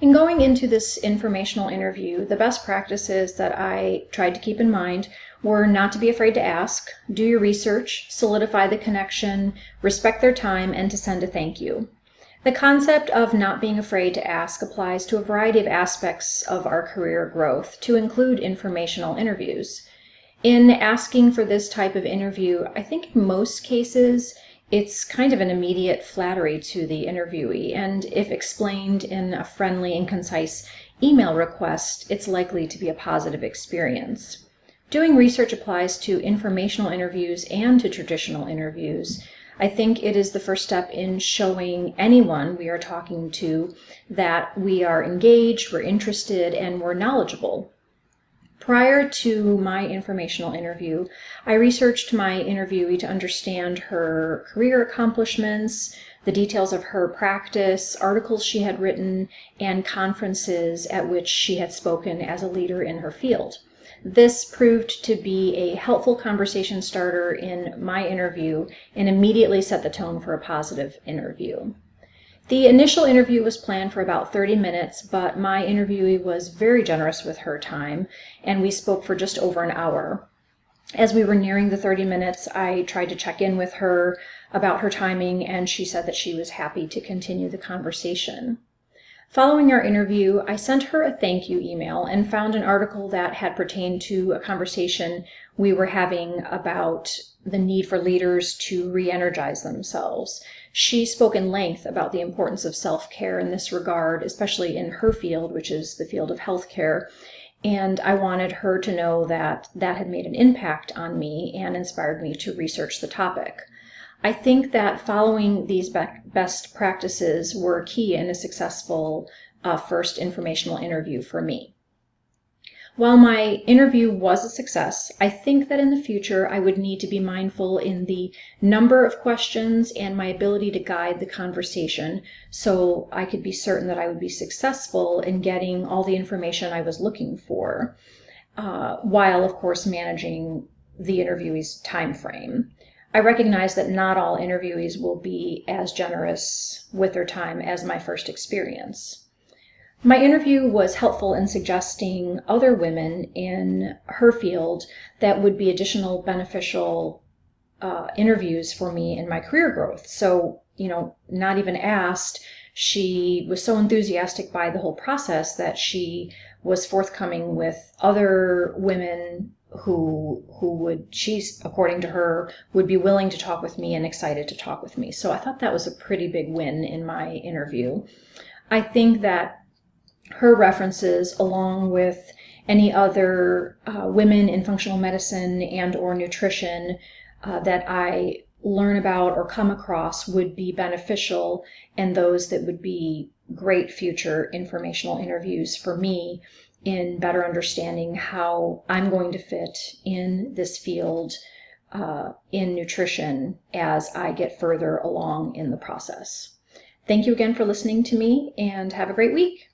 In going into this informational interview, the best practices that I tried to keep in mind were not to be afraid to ask, do your research, solidify the connection, respect their time, and to send a thank you. The concept of not being afraid to ask applies to a variety of aspects of our career growth, to include informational interviews. In asking for this type of interview, I think in most cases, it's kind of an immediate flattery to the interviewee, and if explained in a friendly and concise email request, it's likely to be a positive experience. Doing research applies to informational interviews and to traditional interviews. I think it is the first step in showing anyone we are talking to that we are engaged, we're interested, and we're knowledgeable. Prior to my informational interview, I researched my interviewee to understand her career accomplishments, the details of her practice, articles she had written, and conferences at which she had spoken as a leader in her field. This proved to be a helpful conversation starter in my interview and immediately set the tone for a positive interview. The initial interview was planned for about 30 minutes, but my interviewee was very generous with her time, and we spoke for just over an hour. As we were nearing the 30 minutes, I tried to check in with her about her timing, and she said that she was happy to continue the conversation. Following our interview, I sent her a thank you email and found an article that had pertained to a conversation we were having about the need for leaders to re-energize themselves. She spoke in length about the importance of self-care in this regard, especially in her field, which is the field of healthcare, and I wanted her to know that that had made an impact on me and inspired me to research the topic. I think that following these best practices were key in a successful first informational interview for me. While my interview was a success, I think that in the future I would need to be mindful in the number of questions and my ability to guide the conversation so I could be certain that I would be successful in getting all the information I was looking for, while of course managing the interviewee's time frame. I recognize that not all interviewees will be as generous with their time as my first experience. My interview was helpful in suggesting other women in her field that would be additional beneficial interviews for me in my career growth. So, not even asked, she was so enthusiastic by the whole process that she was forthcoming with other women who according to her, would be willing to talk with me and excited to talk with me. So I thought that was a pretty big win in my interview. I think that her references, along with any other women in functional medicine and or nutrition that I learn about or come across, would be beneficial, and those that would be great future informational interviews for me in better understanding how I'm going to fit in this field in nutrition as I get further along in the process. Thank you again for listening to me, and have a great week.